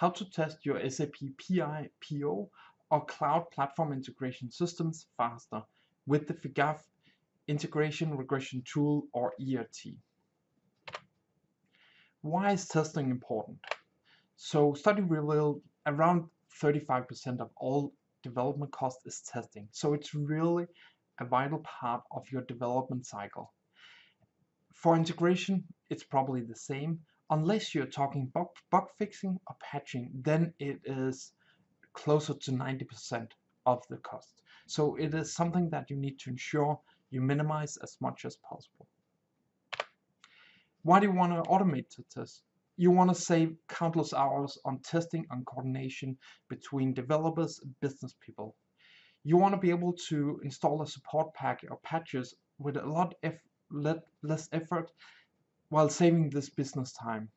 how to test your SAP PI, PO, or cloud platform integration systems faster with the Figaf integration regression tool, or ERT. Why is testing important? So study revealed around 35% of all development cost is testing. So it's really a vital part of your development cycle. For integration, it's probably the same. Unless you're talking bug fixing or patching, then it is closer to 90% of the cost. So it is something that you need to ensure you minimize as much as possible. Why do you want to automate the test? You want to save countless hours on testing and coordination between developers and business people. You want to be able to install a support pack or patches with a lot less effort while saving this business time.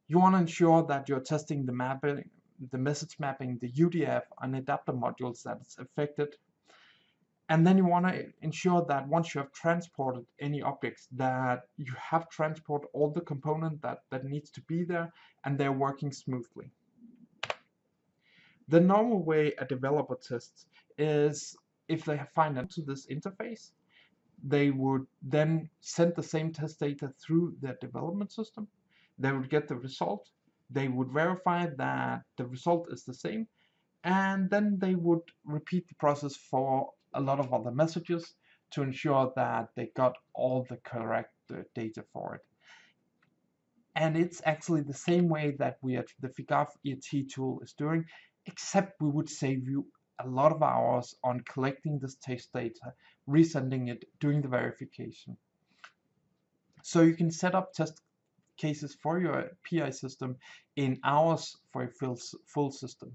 You want to ensure that you're testing the mapping, the message mapping, the UDF, and adapter modules that's affected. And then you want to ensure that once you have transported any objects, that you have transported all the component that needs to be there and they're working smoothly. The normal way a developer tests is if they find into this interface, they would then send the same test data through their development system. They would get the result. They would verify that the result is the same. And then they would repeat the process for a lot of other messages to ensure that they got all the correct data for it. And it's actually the same way that we at the Figaf ERT tool is doing, except we would save you a lot of hours on collecting this test data, resending it, doing the verification. So you can set up test cases for your PI system in hours for a full system.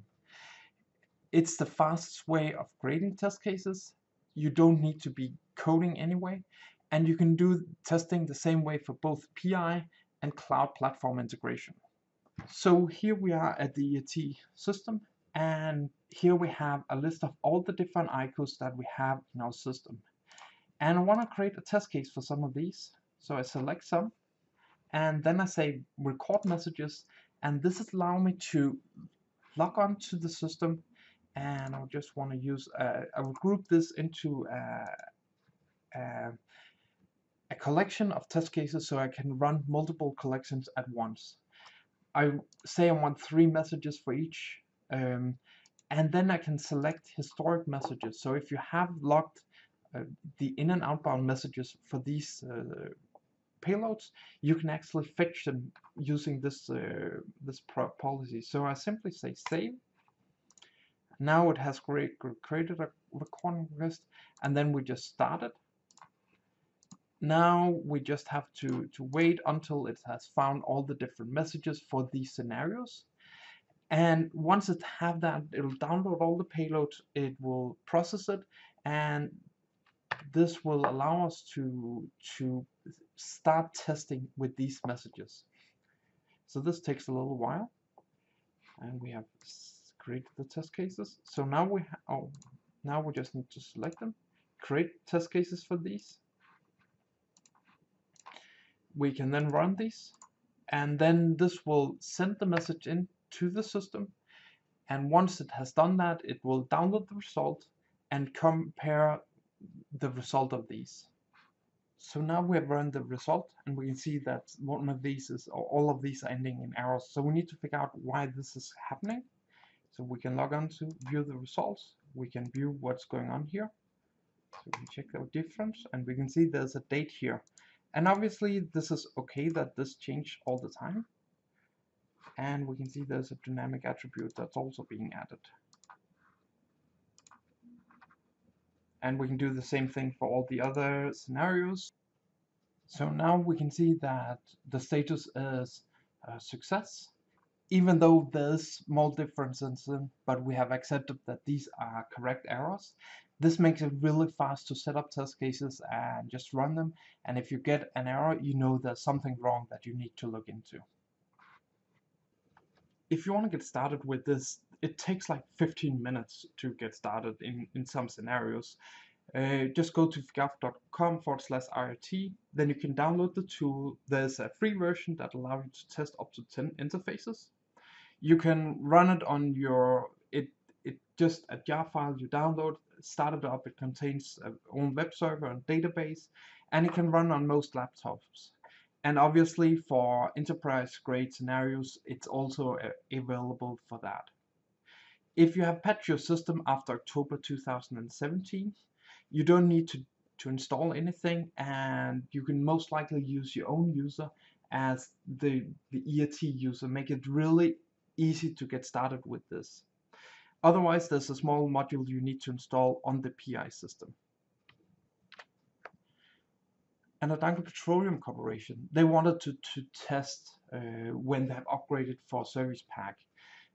It's the fastest way of grading test cases. You don't need to be coding anyway, and you can do testing the same way for both PI and cloud platform integration. So here we are at the ERT system, and here we have a list of all the different icons that we have in our system. And I want to create a test case for some of these. So I select some, and then I say record messages, and this is allowing me to log on to the system. And I just want to use, I will group this into a collection of test cases so I can run multiple collections at once. I say I want 3 messages for each, and then I can select historic messages. So if you have logged the in and outbound messages for these payloads, you can actually fetch them using this policy. So I simply say save. Now it has created a recording request, and then we just start it. Now we just have to wait until it has found all the different messages for these scenarios. And once it have that, it'll download all the payloads, it will process it, and this will allow us to start testing with these messages. So this takes a little while, and we have create the test cases. So now we just need to select them, create test cases for these. We can then run these, and then this will send the message in to the system. And once it has done that, it will download the result and compare the result of these. So now we have run the result, and we can see that one of these is, or all of these are ending in errors. So we need to figure out why this is happening. So we can log on to view the results. We can view what's going on here. So we can check the difference, and we can see there's a date here. And obviously this is okay that this changed all the time. And we can see there's a dynamic attribute that's also being added. And we can do the same thing for all the other scenarios. So now we can see that the status is a success. Even though there's small differences, but we have accepted that these are correct errors. This makes it really fast to set up test cases and just run them. And if you get an error, you know there's something wrong that you need to look into. If you want to get started with this, it takes like 15 minutes to get started in some scenarios. Just go to figaf.com/IRT, then you can download the tool. There's a free version that allows you to test up to 10 interfaces. You can run it on your it just a jar file you download, start it up. It contains its own web server and database, and it can run on most laptops. And obviously, for enterprise grade scenarios, it's also available for that. If you have patched your system after October 2017, you don't need to install anything, and you can most likely use your own user as the ERT user. Make it really easy to get started with this. Otherwise, there's a small module you need to install on the PI system. Anadarko Petroleum Corporation, they wanted to test when they have upgraded for Service Pack.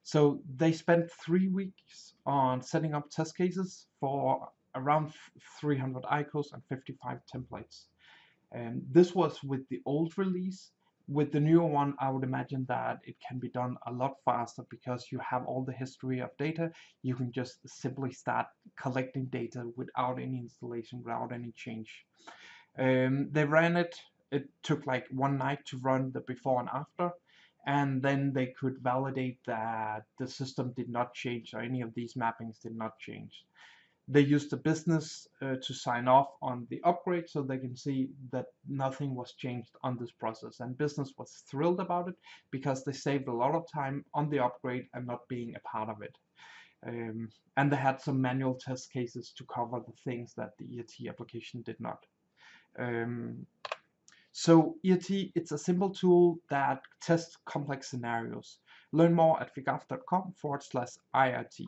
So they spent 3 weeks on setting up test cases for around 300 icons and 55 templates. And this was with the old release. With the newer one, I would imagine that it can be done a lot faster because you have all the history of data. You can just simply start collecting data without any installation, without any change. They ran it. It took like one night to run the before and after, and then they could validate that the system did not change or any of these mappings did not change. They used the business to sign off on the upgrade so they can see that nothing was changed on this process. And business was thrilled about it because they saved a lot of time on the upgrade and not being a part of it. And they had some manual test cases to cover the things that the ERT application did not. So ERT, it's a simple tool that tests complex scenarios. Learn more at figaf.com/IRT.